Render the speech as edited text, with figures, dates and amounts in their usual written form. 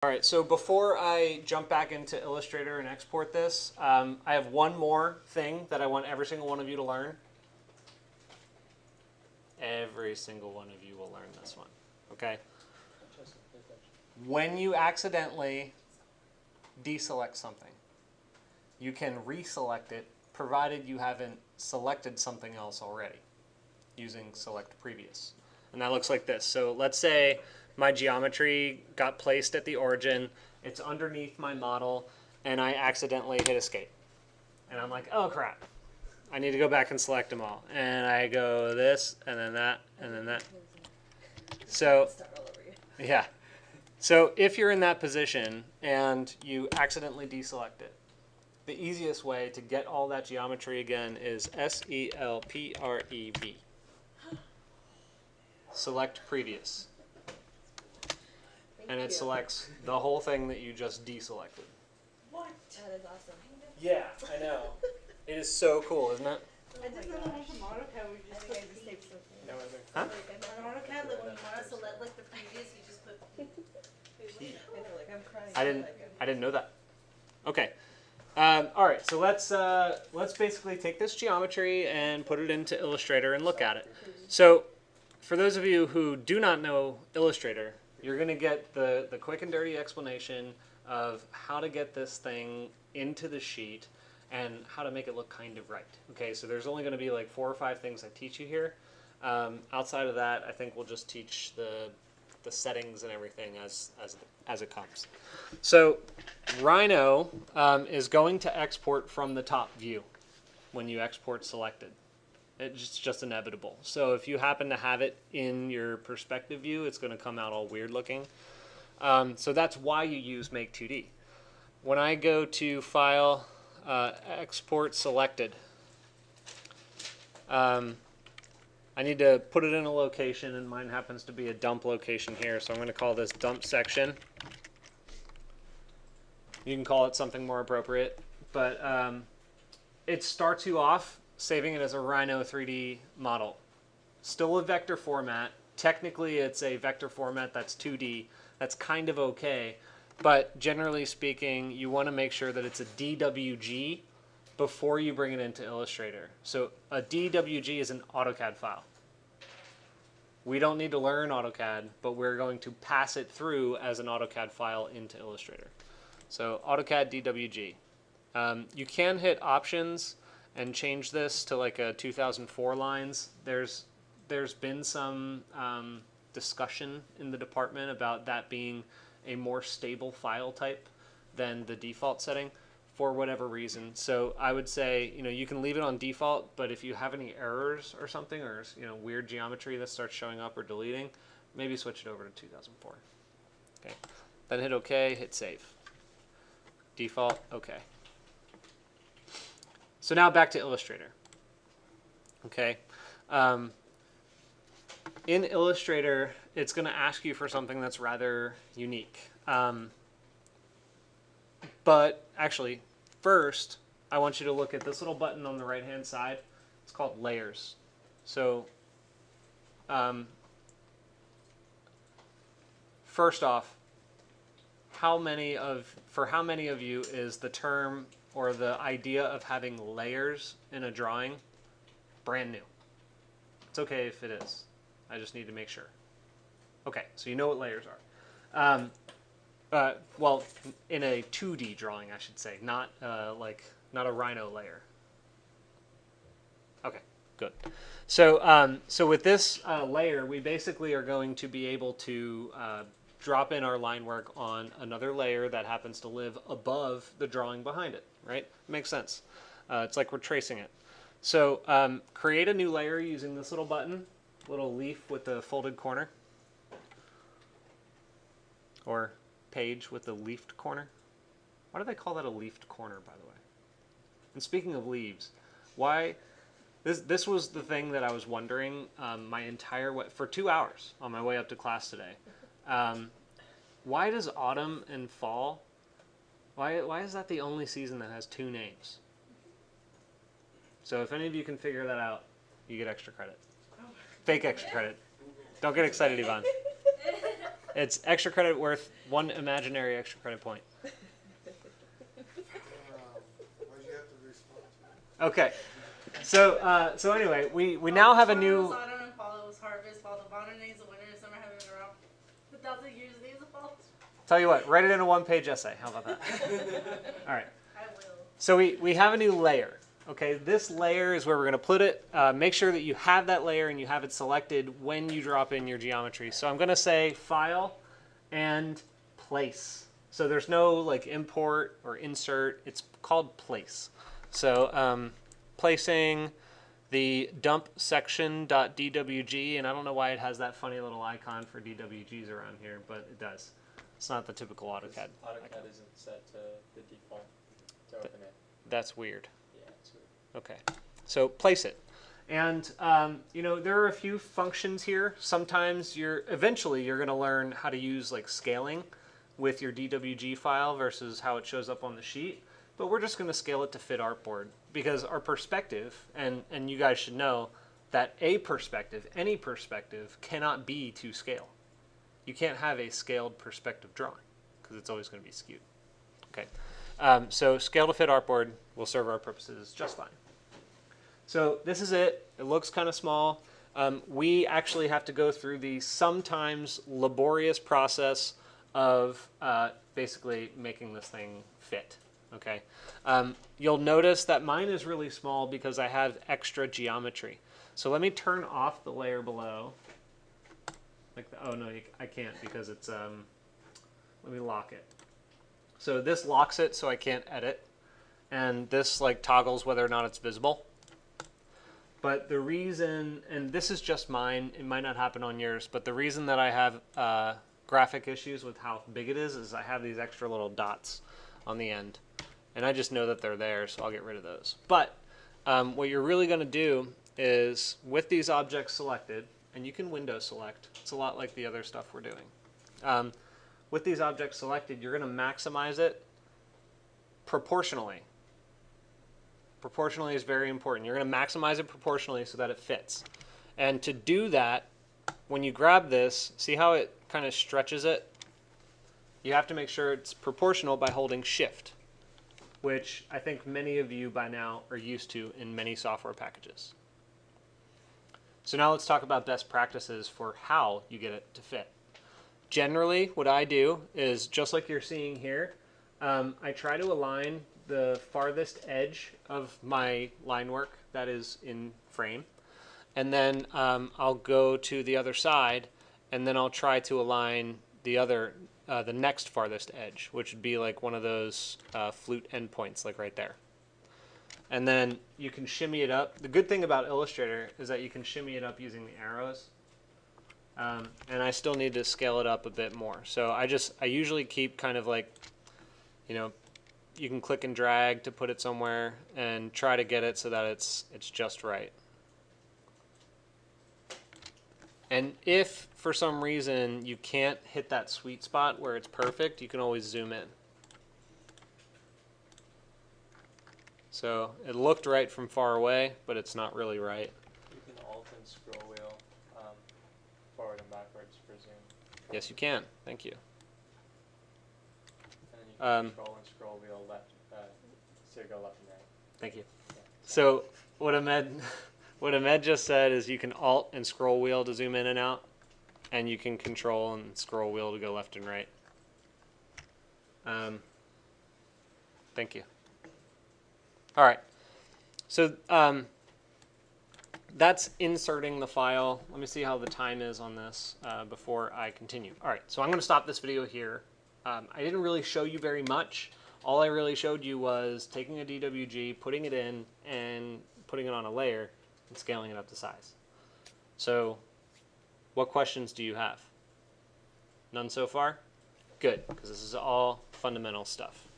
All right, so before I jump back into Illustrator and export this, I have one more thing that I want every single one of you to learn. Every single one of you will learn this one, okay? When you accidentally deselect something, you can reselect it provided you haven't selected something else already using select previous. And that looks like this. So let's say my geometry got placed at the origin, it's underneath my model, and I accidentally hit escape. And I'm like, oh crap, I need to go back and select them all. And I go this, and then that, and then that. So, yeah. So if you're in that position and you accidentally deselect it, the easiest way to get all that geometry again is SELPREV. Select previous. And it selects the whole thing that you just deselected. What? That is awesome. Yeah, I know. It is so cool, isn't it? I just know the one from AutoCAD where you just put the same stuff. Huh? On AutoCAD, like when you want to select like the previous, you just put. Like I'm crying. I didn't know that. Okay. All right. So let's basically take this geometry and put it into Illustrator and look at it. So, for those of you who do not know Illustrator, you're going to get the quick and dirty explanation of how to get this thing into the sheet and how to make it look kind of right. Okay, so there's only going to be like 4 or 5 things I teach you here. Outside of that, I think we'll just teach the settings and everything as it comes. So Rhino is going to export from the top view when you export selected. It's just inevitable. So if you happen to have it in your perspective view, it's going to come out all weird looking. So that's why you use Make 2D. When I go to File, Export Selected, I need to put it in a location, and mine happens to be a dump location here. So I'm going to call this dump section. You can call it something more appropriate, but it starts you off saving it as a Rhino 3D model. Still a vector format. Technically, it's a vector format that's 2D. That's kind of okay, but generally speaking, you want to make sure that it's a DWG before you bring it into Illustrator. So a DWG is an AutoCAD file. We don't need to learn AutoCAD, but we're going to pass it through as an AutoCAD file into Illustrator. So AutoCAD DWG. You can hit options and change this to like a 2004 lines. There's been some discussion in the department about that being a more stable file type than the default setting for whatever reason. So I would say, you can leave it on default, but if you have any errors or something, or weird geometry that starts showing up or deleting, maybe switch it over to 2004. Okay. Then hit OK, hit save. Default, OK. So now back to Illustrator. Okay. In Illustrator, it's going to ask you for something that's rather unique. But actually, first, I want you to look at this little button on the right-hand side. It's called Layers. So, first off, for how many of you is the term or the idea of having layers in a drawing brand new? It's okay if it is. I just need to make sure. Okay, so you know what layers are. Well, in a 2D drawing, I should say, not not a Rhino layer. Okay, good. So so with this layer, we basically are going to be able to drop in our line work on another layer that happens to live above the drawing behind it, right? Makes sense. It's like we're tracing it. So create a new layer using this little button, little leaf with the folded corner, or page with the leafed corner. Why do they call that a leafed corner, by the way? And speaking of leaves, why... This was the thing that I was wondering my entire way, for 2 hours on my way up to class today. Why does autumn and fall, why is that the only season that has 2 names? So if any of you can figure that out, you get extra credit. Fake extra credit. Don't get excited, Yvonne. It's extra credit worth 1 imaginary extra credit point. Why'd you have to respond to it? Okay. So anyway, we now have a new. Autumn and fall was harvest, while the modern days of winter and summer have been around 1,000 years. Days of fall. Tell you what, write it in a 1-page essay. How about that? All right. I will. So we have a new layer. Okay, this layer is where we're going to put it. Make sure that you have that layer and you have it selected when you drop in your geometry. So I'm going to say File and Place. So there's no like import or insert. It's called Place. So placing the dump section.dwg, and I don't know why it has that funny little icon for DWGs around here, but it does. It's not the typical AutoCAD. AutoCAD isn't set to the default to open it. That's weird. Yeah, it's weird. Okay, so place it. And you know, there are a few functions here. Sometimes eventually you're going to learn how to use like scaling with your DWG file versus how it shows up on the sheet. But we're just going to scale it to fit artboard because our perspective, and you guys should know that any perspective cannot be to scale. You can't have a scaled perspective drawing because it's always going to be skewed. Okay, so scale to fit artboard will serve our purposes just fine. So this is it. It looks kind of small. We actually have to go through the sometimes laborious process of basically making this thing fit. Okay, you'll notice that mine is really small because I have extra geometry. So let me turn off the layer below. Oh no, I can't because it's, let me lock it. So this locks it so I can't edit. And this like toggles whether or not it's visible. But the reason, and this is just mine, it might not happen on yours, but the reason that I have graphic issues with how big it is I have these extra little dots on the end. And I just know that they're there, so I'll get rid of those. But what you're really going to do is, with these objects selected, and you can window select, it's a lot like the other stuff we're doing. With these objects selected, you're going to maximize it proportionally. Proportionally is very important. You're going to maximize it proportionally so that it fits. And to do that, when you grab this, see how it kind of stretches it? You have to make sure it's proportional by holding Shift, which I think many of you by now are used to in many software packages. So now let's talk about best practices for how you get it to fit. Generally, what I do is, just like you're seeing here, I try to align the farthest edge of my line work that is in frame. And then I'll go to the other side, and then I'll try to align the next farthest edge, which would be like one of those flute endpoints, like right there. And then you can shimmy it up. The good thing about Illustrator is that you can shimmy it up using the arrows. And I still need to scale it up a bit more. So I usually keep kind of like, you know, you can click and drag to put it somewhere and try to get it so that it's just right. And if for some reason you can't hit that sweet spot where it's perfect, you can always zoom in. So it looked right from far away, but it's not really right. You can alt and scroll wheel forward and backwards for zoom. Yes, you can. Thank you. And then you can control and scroll wheel left, so you go left and right. Thank you. Yeah. So what Ahmed just said is you can alt and scroll wheel to zoom in and out, and you can control and scroll wheel to go left and right. Thank you. All right. So that's inserting the file. Let me see how the time is on this before I continue. All right. So I'm going to stop this video here. I didn't really show you very much. All I really showed you was taking a DWG, putting it in, and putting it on a layer, and scaling it up to size. So what questions do you have? None so far? Good, because this is all fundamental stuff.